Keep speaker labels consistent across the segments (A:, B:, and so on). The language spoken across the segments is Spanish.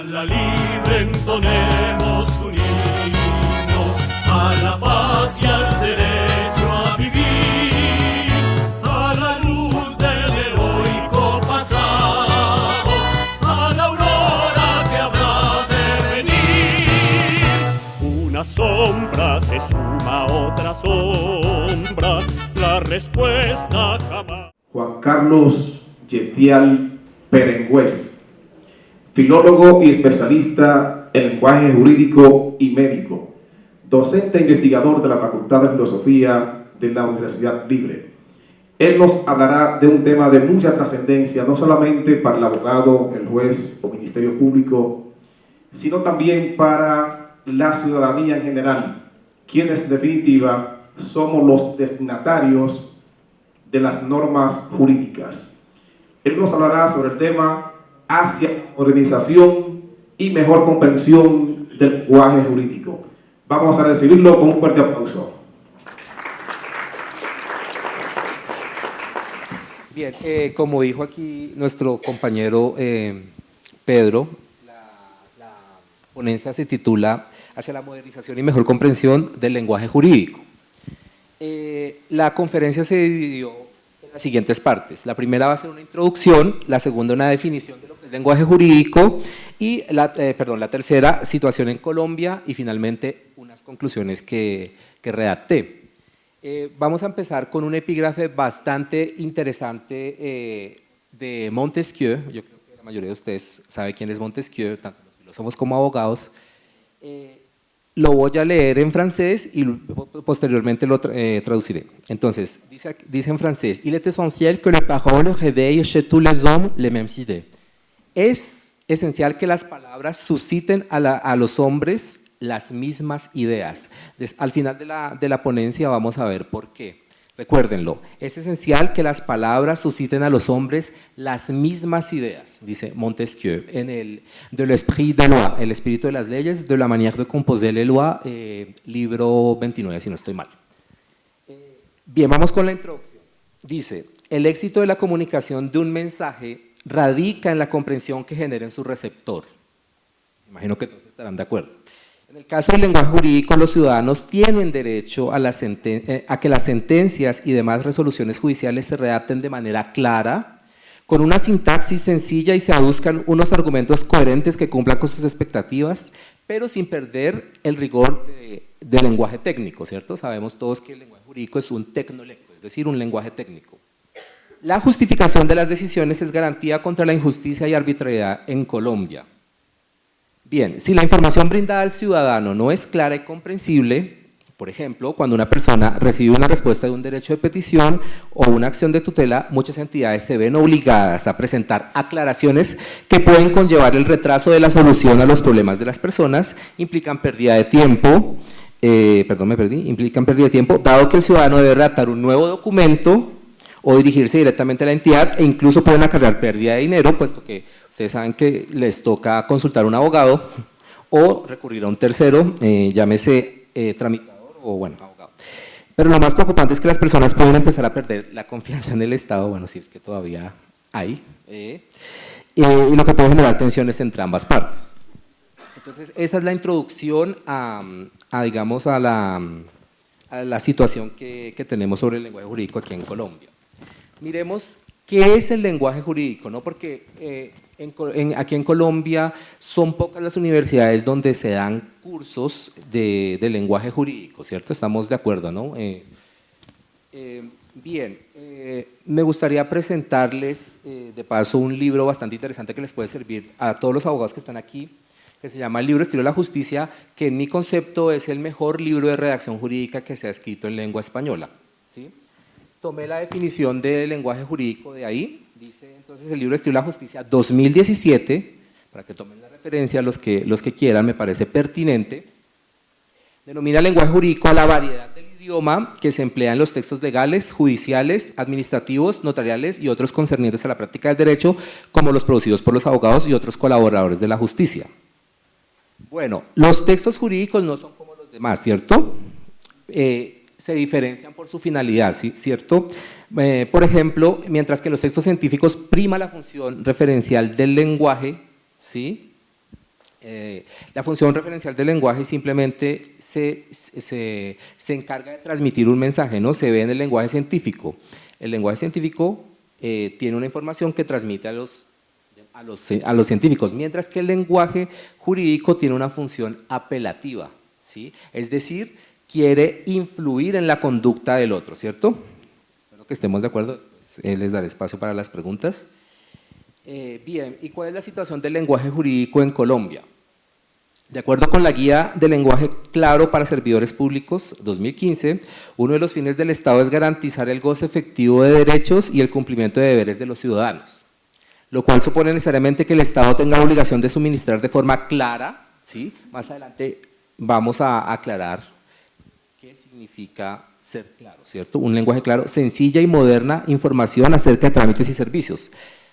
A: A la libre entonemos un himno, a la paz y al derecho a vivir, a la luz del heroico pasado, a la aurora que habrá de venir. Una sombra se suma a otra sombra, la respuesta jamás.
B: Juan Carlos Yetial Perengüez, filólogo y especialista en lenguaje jurídico y médico, docente e investigador de la Facultad de Filosofía de la Universidad Libre. Él nos hablará de un tema de mucha trascendencia, no solamente para el abogado, el juez o ministerio público, sino también para la ciudadanía en general, quienes en definitiva somos los destinatarios de las normas jurídicas. Él nos hablará sobre el tema hacia modernización y mejor comprensión del lenguaje jurídico. Vamos a recibirlo con un fuerte aplauso.
C: Bien, como dijo aquí nuestro compañero Pedro, la ponencia se titula Hacia la modernización y mejor comprensión del lenguaje jurídico. La conferencia se dividió en las siguientes partes. La primera va a ser una introducción, la segunda una definición de lo que es lenguaje jurídico y la tercera, situación en Colombia y finalmente unas conclusiones que redacté. Vamos a empezar con un epígrafe bastante interesante de Montesquieu. Yo creo que la mayoría de ustedes sabe quién es Montesquieu, tanto los filósofos como abogados. Lo voy a leer en francés y posteriormente lo traduciré. Entonces, dice en francés: Il est essentiel que les paroles réveillent chez tous les hommes les mêmes idées. Es esencial que las palabras susciten a los hombres las mismas ideas. Al final de la ponencia vamos a ver por qué. Recuérdenlo, es esencial que las palabras susciten a los hombres las mismas ideas, dice Montesquieu, en el de l'esprit des lois, el espíritu de las leyes, de la manière de composer les lois, libro 29, si no estoy mal. Bien, vamos con la introducción. Dice, el éxito de la comunicación de un mensaje radica en la comprensión que genera en su receptor. Imagino que todos estarán de acuerdo. En el caso del lenguaje jurídico, los ciudadanos tienen derecho a que las sentencias y demás resoluciones judiciales se redacten de manera clara, con una sintaxis sencilla y se aduzcan unos argumentos coherentes que cumplan con sus expectativas, pero sin perder el rigor del lenguaje técnico, ¿cierto? Sabemos todos que el lenguaje jurídico es un tecnolecto, es decir, un lenguaje técnico. La justificación de las decisiones es garantía contra la injusticia y arbitrariedad en Colombia. Bien, si la información brindada al ciudadano no es clara y comprensible, por ejemplo, cuando una persona recibe una respuesta de un derecho de petición o una acción de tutela, muchas entidades se ven obligadas a presentar aclaraciones que pueden conllevar el retraso de la solución a los problemas de las personas, implican pérdida de tiempo, dado que el ciudadano debe redactar un nuevo documento o dirigirse directamente a la entidad e incluso pueden acarrear pérdida de dinero, puesto que ustedes saben que les toca consultar a un abogado o recurrir a un tercero, llámese tramitador o bueno, abogado. Pero lo más preocupante es que las personas pueden empezar a perder la confianza en el Estado, bueno, si es que todavía hay, y lo que puede generar tensiones entre ambas partes. Entonces, esa es la introducción a la situación que tenemos sobre el lenguaje jurídico aquí en Colombia. Miremos qué es el lenguaje jurídico, ¿no? Porque aquí en Colombia son pocas las universidades donde se dan cursos de lenguaje jurídico, ¿cierto? Estamos de acuerdo, ¿no? Bien, me gustaría presentarles de paso un libro bastante interesante que les puede servir a todos los abogados que están aquí, que se llama El libro Estilo de la Justicia, que en mi concepto es el mejor libro de redacción jurídica que se ha escrito en lengua española, ¿sí? Tomé la definición de lenguaje jurídico de ahí, dice entonces el libro Estilo de la Justicia 2017, para que tomen la referencia los que quieran, me parece pertinente, denomina lenguaje jurídico a la variedad del idioma que se emplea en los textos legales, judiciales, administrativos, notariales y otros concernientes a la práctica del derecho, como los producidos por los abogados y otros colaboradores de la justicia. Bueno, los textos jurídicos no son como los demás, ¿cierto? Se diferencian por su finalidad, ¿sí? ¿Cierto? Por ejemplo, mientras que en los textos científicos prima la función referencial del lenguaje, ¿sí? La función referencial del lenguaje simplemente se encarga de transmitir un mensaje, ¿no? Se ve en el lenguaje científico. El lenguaje científico tiene una información que transmite a los científicos, mientras que el lenguaje jurídico tiene una función apelativa, ¿sí? Es decir, quiere influir en la conducta del otro, ¿cierto? Espero que estemos de acuerdo, les daré espacio para las preguntas. Bien, ¿y cuál es la situación del lenguaje jurídico en Colombia? De acuerdo con la Guía de Lenguaje Claro para Servidores Públicos 2015, uno de los fines del Estado es garantizar el goce efectivo de derechos y el cumplimiento de deberes de los ciudadanos, lo cual supone necesariamente que el Estado tenga la obligación de suministrar de forma clara, ¿sí? Más adelante vamos a aclarar qué significa ser claro, ¿cierto? Un lenguaje claro, sencilla y moderna información acerca de trámites y servicios.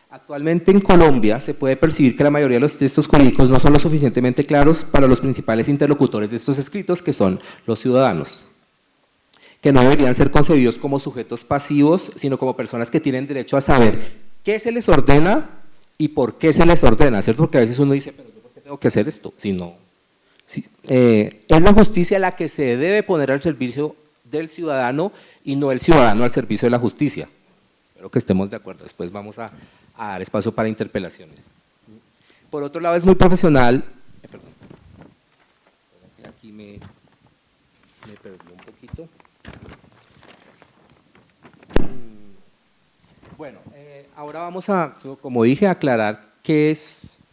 C: Actualmente en Colombia se puede percibir que la mayoría de los textos jurídicos no son lo suficientemente claros para los principales interlocutores de estos escritos, que son los ciudadanos, que no deberían ser concebidos como sujetos pasivos, sino como personas que tienen derecho a saber qué se les ordena y por qué se les ordena, ¿cierto? Porque a veces uno dice, pero ¿yo por qué tengo que hacer esto? Si no, es la justicia la que se debe poner al servicio del ciudadano y no el ciudadano al servicio de la justicia. Espero que estemos de acuerdo. Después vamos a dar espacio para interpelaciones. Por otro lado, es muy profesional. Perdón. Aquí me perdí un poquito. Bueno, ahora vamos a, como dije, aclarar qué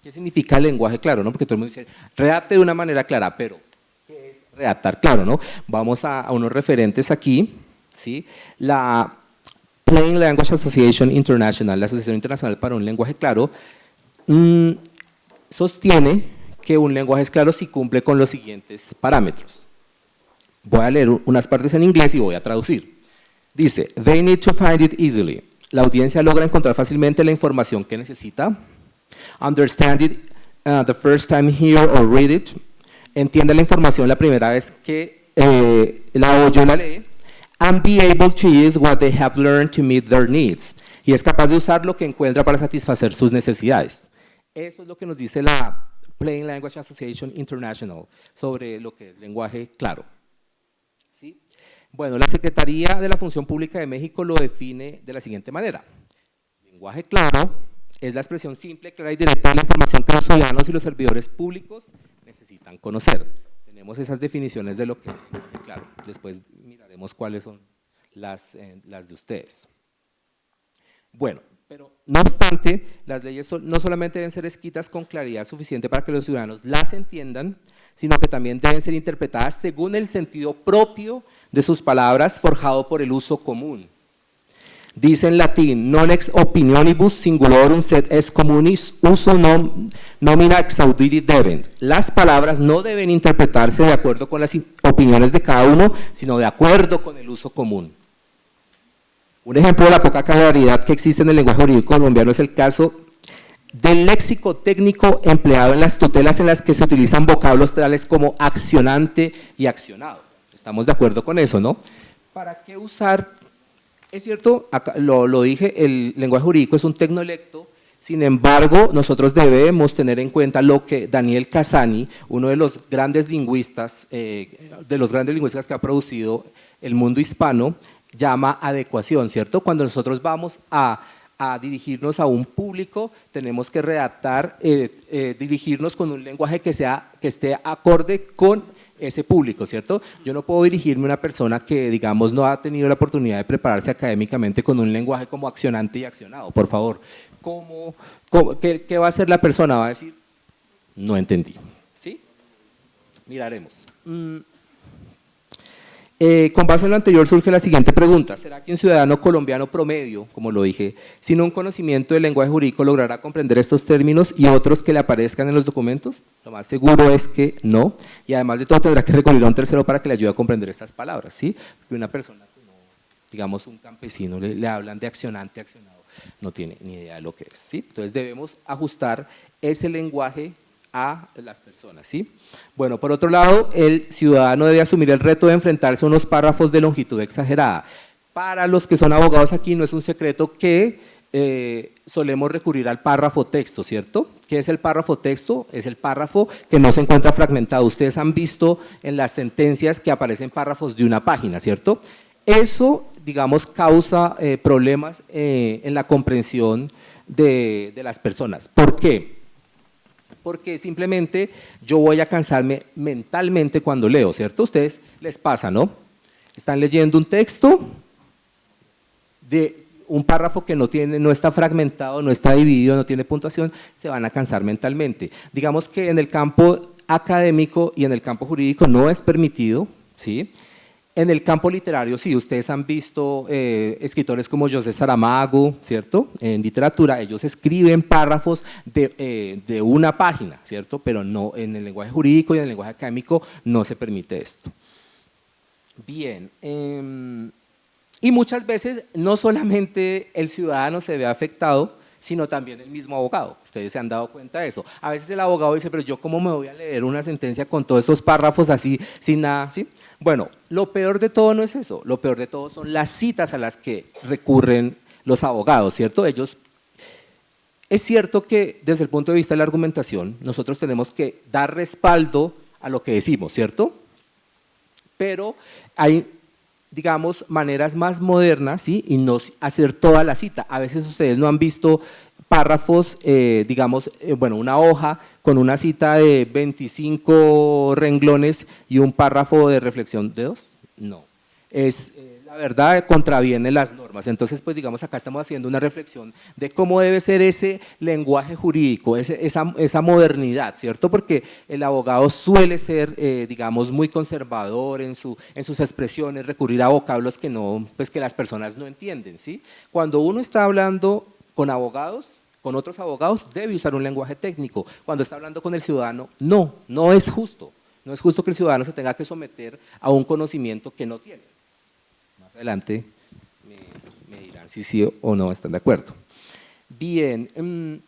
C: significa el lenguaje claro, ¿no? Porque todo el mundo dice, redacte de una manera clara, pero ¿qué es redactar claro, no? Vamos a unos referentes aquí, ¿sí? La Plain Language Association International, la Asociación Internacional para un Lenguaje Claro, sostiene que un lenguaje es claro si cumple con los siguientes parámetros. Voy a leer unas partes en inglés y voy a traducir. Dice, they need to find it easily. La audiencia logra encontrar fácilmente la información que necesita. Understand it the first time hear or read it. Entiende la información la primera vez que la oye o la lee. And be able to use what they have learned to meet their needs. Y es capaz de usar lo que encuentra para satisfacer sus necesidades. Eso es lo que nos dice la Plain Language Association International sobre lo que es lenguaje claro. ¿Sí? Bueno, la Secretaría de la Función Pública de México lo define de la siguiente manera. Lenguaje claro es la expresión simple, clara y directa de la información que los ciudadanos y los servidores públicos necesitan conocer. Tenemos esas definiciones de lo que es lenguaje claro. Después miraremos cuáles son las de ustedes. Bueno, pero no obstante, las leyes no solamente deben ser escritas con claridad suficiente para que los ciudadanos las entiendan, sino que también deben ser interpretadas según el sentido propio de sus palabras forjado por el uso común. Dice en latín, non ex opinionibus singulorum sed ex communis uso nomina exaudiri debent. Las palabras no deben interpretarse de acuerdo con las opiniones de cada uno, sino de acuerdo con el uso común. Un ejemplo de la poca claridad que existe en el lenguaje jurídico colombiano es el caso del léxico técnico empleado en las tutelas en las que se utilizan vocablos tales como accionante y accionado. Estamos de acuerdo con eso, ¿no? ¿Para qué usar? Es cierto, acá lo dije, el lenguaje jurídico es un tecnolecto, sin embargo, nosotros debemos tener en cuenta lo que Daniel Cassani, uno de los grandes lingüistas, que ha producido el mundo hispano, llama adecuación, ¿cierto? Cuando nosotros vamos a dirigirnos a un público, tenemos que redactar, dirigirnos con un lenguaje que esté acorde con ese público, ¿cierto? Yo no puedo dirigirme a una persona que, digamos, no ha tenido la oportunidad de prepararse académicamente con un lenguaje como accionante y accionado, por favor. ¿Qué va a hacer la persona? Va a decir, no entendí, ¿sí? Miraremos. Con base en lo anterior surge la siguiente pregunta. ¿Será que un ciudadano colombiano promedio, como lo dije, sin un conocimiento del lenguaje jurídico logrará comprender estos términos y otros que le aparezcan en los documentos? Lo más seguro es que no, y además de todo tendrá que recurrir a un tercero para que le ayude a comprender estas palabras, ¿sí? Porque una persona que no, digamos un campesino, le hablan de accionante, accionado, no tiene ni idea de lo que es, ¿sí? Entonces debemos ajustar ese lenguaje a las personas, ¿sí? Bueno, por otro lado, el ciudadano debe asumir el reto de enfrentarse a unos párrafos de longitud exagerada. Para los que son abogados aquí no es un secreto que solemos recurrir al párrafo texto, ¿cierto? ¿Qué es el párrafo texto? Es el párrafo que no se encuentra fragmentado. Ustedes han visto en las sentencias que aparecen párrafos de una página, ¿cierto? Eso, digamos, causa problemas en la comprensión de las personas. ¿Por qué? Porque simplemente yo voy a cansarme mentalmente cuando leo, ¿cierto? A ustedes les pasa, ¿no? Están leyendo un texto de un párrafo que no está fragmentado, no está dividido, no tiene puntuación, se van a cansar mentalmente. Digamos que en el campo académico y en el campo jurídico no es permitido, ¿sí? En el campo literario, sí, ustedes han visto escritores como José Saramago, ¿cierto? En literatura, ellos escriben párrafos de una página, ¿cierto? Pero no, en el lenguaje jurídico y en el lenguaje académico no se permite esto. Bien, y muchas veces no solamente el ciudadano se ve afectado, sino también el mismo abogado. Ustedes se han dado cuenta de eso. A veces el abogado dice, pero yo cómo me voy a leer una sentencia con todos esos párrafos así, sin nada, ¿sí? Bueno, lo peor de todo no es eso, lo peor de todo son las citas a las que recurren los abogados, ¿cierto? Es cierto que desde el punto de vista de la argumentación, nosotros tenemos que dar respaldo a lo que decimos, ¿cierto? Pero hay, digamos, maneras más modernas, ¿sí? Y no hacer toda la cita. A veces ustedes no han visto párrafos, digamos, bueno, una hoja con una cita de 25 renglones y un párrafo de reflexión de 2. No, la verdad contraviene las normas. Entonces, pues digamos, acá estamos haciendo una reflexión de cómo debe ser ese lenguaje jurídico, esa modernidad, ¿cierto? Porque el abogado suele ser, digamos, muy conservador en sus expresiones, recurrir a vocablos que que las personas no entienden, ¿sí? Cuando uno está hablando con abogados, con otros abogados, debe usar un lenguaje técnico. Cuando está hablando con el ciudadano, no es justo. No es justo que el ciudadano se tenga que someter a un conocimiento que no tiene. Más adelante me dirán si sí o no están de acuerdo. Bien,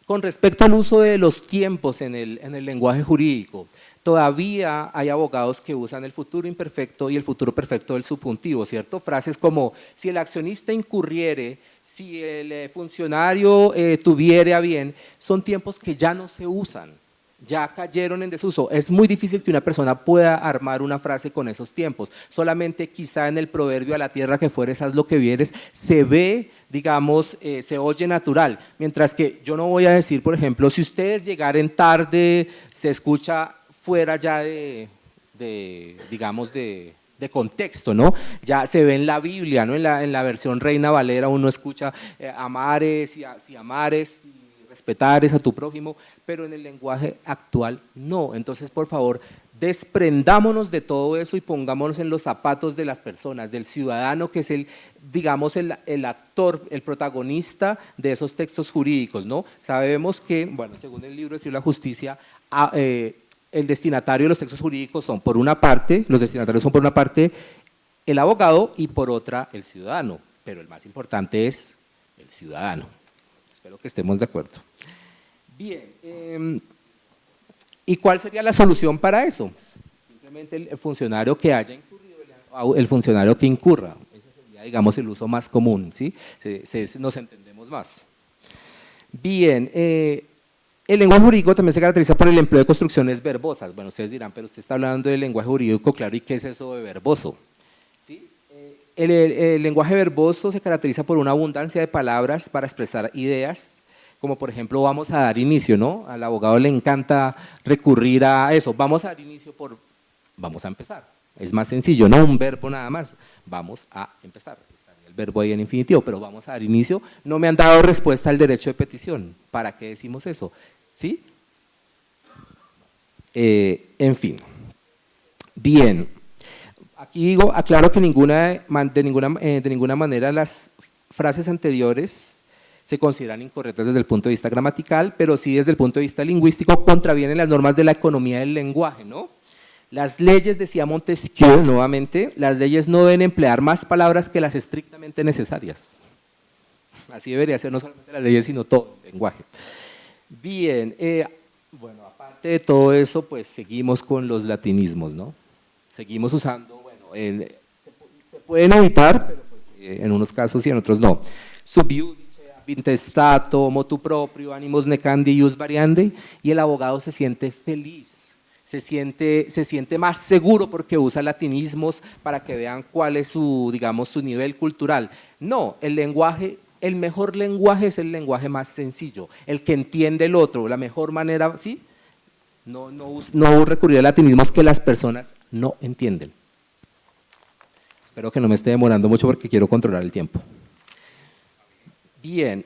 C: con respecto al uso de los tiempos en el lenguaje jurídico, todavía hay abogados que usan el futuro imperfecto y el futuro perfecto del subjuntivo, ¿cierto? Frases como, si el accionista incurriere, si el funcionario tuviere a bien, son tiempos que ya no se usan, ya cayeron en desuso. Es muy difícil que una persona pueda armar una frase con esos tiempos. Solamente quizá en el proverbio a la tierra que fueres, haz lo que vieres, se ve, digamos, se oye natural. Mientras que yo no voy a decir, por ejemplo, si ustedes llegaren tarde, se escucha fuera ya digamos, de contexto, ¿no? Ya se ve en la Biblia, ¿no? En la versión Reina Valera uno escucha amares y amares y respetares a tu prójimo, pero en el lenguaje actual no. Entonces, por favor, desprendámonos de todo eso y pongámonos en los zapatos de las personas, del ciudadano que es digamos, el actor, el protagonista de esos textos jurídicos, ¿no? Sabemos que, bueno, según el libro de Estilo de la Justicia, el destinatario de los textos jurídicos son por una parte el abogado y por otra el ciudadano, pero el más importante es el ciudadano. Espero que estemos de acuerdo. Bien, ¿y cuál sería la solución para eso? Simplemente el funcionario que haya incurrido, el funcionario que incurra. Ese sería, digamos, el uso más común, ¿sí? Nos entendemos más. Bien, el lenguaje jurídico también se caracteriza por el empleo de construcciones verbosas. Bueno, ustedes dirán, pero usted está hablando del lenguaje jurídico, claro, ¿y qué es eso de verboso? ¿Sí? El lenguaje verboso se caracteriza por una abundancia de palabras para expresar ideas, como por ejemplo, vamos a dar inicio, ¿no? Al abogado le encanta recurrir a eso, vamos a dar inicio vamos a empezar. Es más sencillo, no un verbo nada más, vamos a empezar. El verbo ahí en infinitivo, pero vamos a dar inicio. No me han dado respuesta al derecho de petición. ¿Para qué decimos eso? ¿Sí? En fin. Bien. Aquí aclaro que de ninguna manera las frases anteriores se consideran incorrectas desde el punto de vista gramatical, pero sí desde el punto de vista lingüístico contravienen las normas de la economía del lenguaje, ¿no? Las leyes, decía Montesquieu nuevamente, las leyes no deben emplear más palabras que las estrictamente necesarias. Así debería ser no solamente las leyes, sino todo el lenguaje. Bien, bueno, aparte de todo eso, pues seguimos con los latinismos, ¿no? Seguimos usando, bueno, se pueden evitar, pero pues, en unos casos y en otros no. sub iudice, ab intestato, motu proprio, animus necandi, ius variandi, y el abogado se siente feliz, se siente más seguro porque usa latinismos para que vean cuál es su, digamos, su nivel cultural. No, el mejor lenguaje es el lenguaje más sencillo, el que entiende el otro, la mejor manera, ¿sí? No recurrir a latinismos que las personas no entienden. Espero que no me esté demorando mucho porque quiero controlar el tiempo. Bien,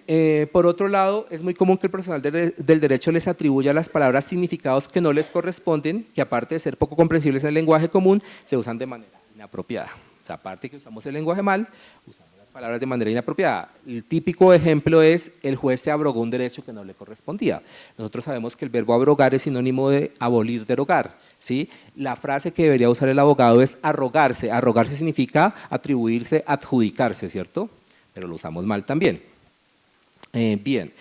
C: por otro lado, es muy común que el personal del derecho les atribuya a las palabras significados que no les corresponden, que aparte de ser poco comprensibles en el lenguaje común, se usan de manera inapropiada. O sea, aparte que usamos el lenguaje mal, usamos las palabras de manera inapropiada. El típico ejemplo es: el juez se abrogó un derecho que no le correspondía. Nosotros sabemos que el verbo abrogar es sinónimo de abolir, derogar, ¿sí? La frase que debería usar el abogado es arrogarse. Arrogarse significa atribuirse, adjudicarse, ¿cierto? Pero lo usamos mal también. Bien,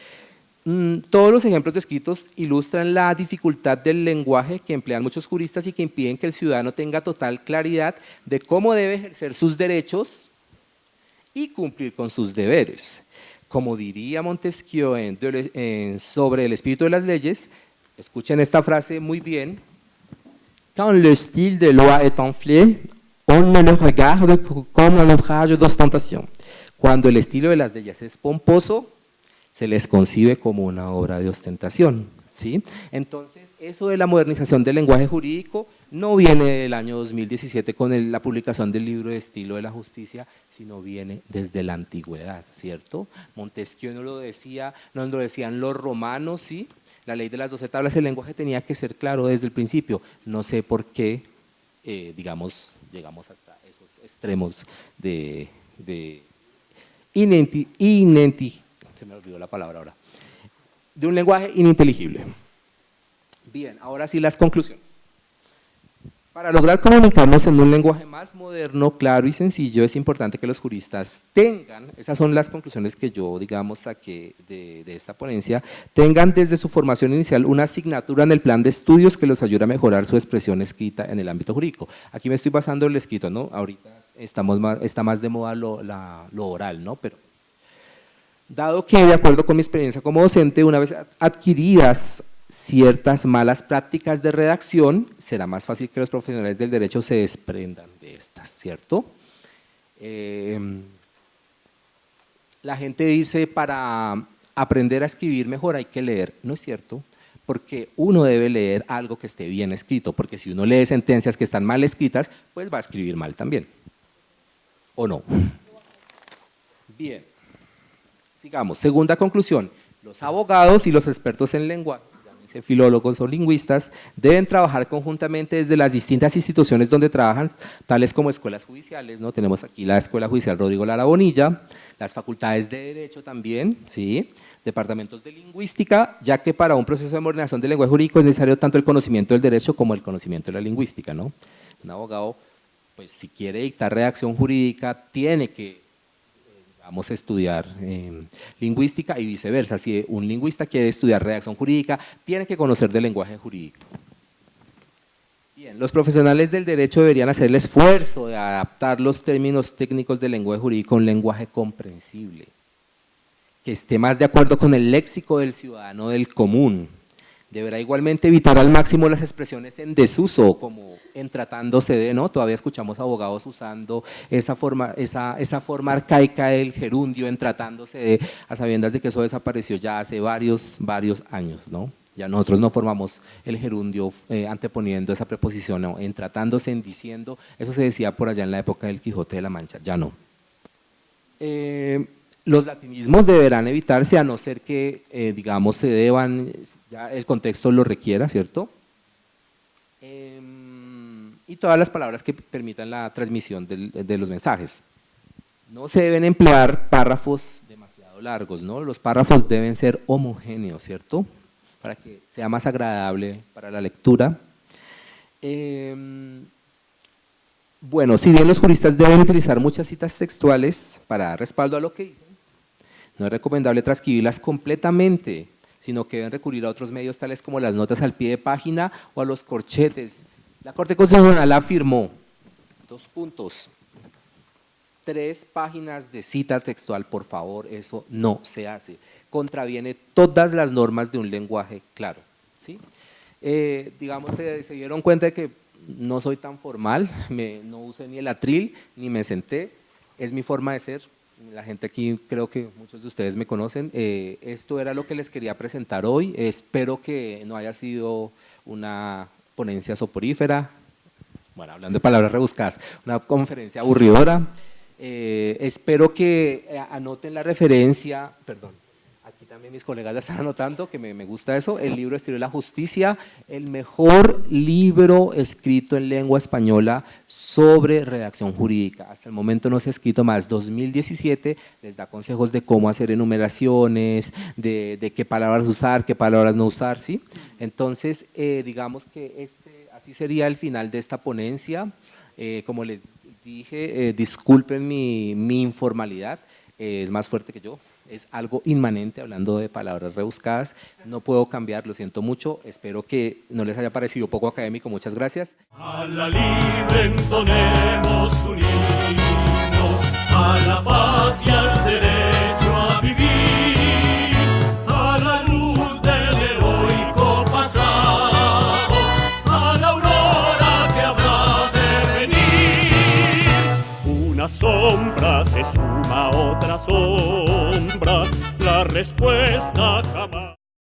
C: todos los ejemplos descritos ilustran la dificultad del lenguaje que emplean muchos juristas y que impiden que el ciudadano tenga total claridad de cómo debe ejercer sus derechos y cumplir con sus deberes. Como diría Montesquieu sobre el espíritu de las leyes, escuchen esta frase muy bien: quand le style de loi est enflé, on ne le regarde comme un ouvrage d'ostentation. Cuando el estilo de las leyes es pomposo, se les concibe como una obra de ostentación, ¿sí? Entonces, eso de la modernización del lenguaje jurídico no viene del año 2017 con la publicación del libro de estilo de la justicia, sino viene desde la antigüedad, ¿cierto? Montesquieu nos lo decían los romanos, ¿sí? La ley de las 12 tablas, el lenguaje tenía que ser claro desde el principio. No sé por qué, digamos, llegamos hasta esos extremos de se me olvidó la palabra ahora, de un lenguaje ininteligible. Bien, ahora sí las conclusiones. Para lograr comunicarnos en un lenguaje más moderno, claro y sencillo, es importante que los juristas tengan, esas son las conclusiones que yo, digamos, saqué de esta ponencia, tengan desde su formación inicial una asignatura en el plan de estudios que los ayude a mejorar su expresión escrita en el ámbito jurídico. Aquí me estoy basando en el escrito, ¿no? Ahorita está más de moda lo oral, ¿no? Pero dado que, de acuerdo con mi experiencia como docente, una vez adquiridas ciertas malas prácticas de redacción, será más fácil que los profesionales del derecho se desprendan de estas, ¿cierto? La gente dice, para aprender a escribir mejor hay que leer. No es cierto, porque uno debe leer algo que esté bien escrito, porque si uno lee sentencias que están mal escritas, pues va a escribir mal también. ¿O no? Bien. Sigamos. Segunda conclusión: los abogados y los expertos en lenguaje, llámense filólogos o lingüistas, deben trabajar conjuntamente desde las distintas instituciones donde trabajan, tales como escuelas judiciales, ¿no? Tenemos aquí la Escuela Judicial Rodrigo Lara Bonilla, las facultades de Derecho también, ¿sí? Departamentos de Lingüística, ya que para un proceso de modernización del lenguaje jurídico es necesario tanto el conocimiento del derecho como el conocimiento de la lingüística, ¿no? Un abogado, pues si quiere dictar redacción jurídica, tiene que vamos a estudiar lingüística y viceversa. Si un lingüista quiere estudiar redacción jurídica, tiene que conocer del lenguaje jurídico. Bien, los profesionales del derecho deberían hacer el esfuerzo de adaptar los términos técnicos del lenguaje jurídico a un lenguaje comprensible, que esté más de acuerdo con el léxico del ciudadano del común. Deberá igualmente evitar al máximo las expresiones en desuso, como en tratándose de, ¿no? Todavía escuchamos abogados usando esa forma arcaica del gerundio, en tratándose de, a sabiendas de que eso desapareció ya hace varios años, ¿no? Ya nosotros no formamos el gerundio anteponiendo esa preposición, no, en tratándose, en diciendo, eso se decía por allá en la época del Quijote de la Mancha, ya no. Los latinismos deberán evitarse a no ser que, digamos, se deban, ya el contexto lo requiera, ¿cierto? Y todas las palabras que permitan la transmisión de los mensajes. No se deben emplear párrafos demasiado largos, ¿no? Los párrafos deben ser homogéneos, ¿cierto? Para que sea más agradable para la lectura. Bueno, si bien los juristas deben utilizar muchas citas textuales para dar respaldo a lo que dicen, no es recomendable transcribirlas completamente, sino que deben recurrir a otros medios tales como las notas al pie de página o a los corchetes. La Corte Constitucional afirmó, 2 puntos, 3 páginas de cita textual, por favor, eso no se hace. Contraviene todas las normas de un lenguaje claro, ¿sí? Digamos, se dieron cuenta de que no soy tan formal, no usé ni el atril, ni me senté, es mi forma de ser. La gente aquí, creo que muchos de ustedes me conocen. Esto era lo que les quería presentar hoy. Espero que no haya sido una ponencia soporífera, bueno, hablando de palabras rebuscadas, una conferencia aburridora. Espero que anoten la referencia, perdón, aquí también mis colegas ya están anotando, que me gusta eso, el libro Estilo de la Justicia, el mejor libro escrito en lengua española sobre redacción jurídica. Hasta el momento no se ha escrito más. 2017 les da consejos de cómo hacer enumeraciones, de qué palabras usar, qué palabras no usar, ¿sí? Entonces, digamos que así sería el final de esta ponencia. Como les dije, disculpen mi informalidad, es más fuerte que yo. Es algo inmanente, hablando de palabras rebuscadas. No puedo cambiar, lo siento mucho. Espero que no les haya parecido poco académico. Muchas gracias.
A: A la libre entonemos un himno, a la paz y al derecho a vivir, a la luz del heroico pasado, a la aurora que habrá de venir. Una sombra se suma a otra sombra, la respuesta jamás.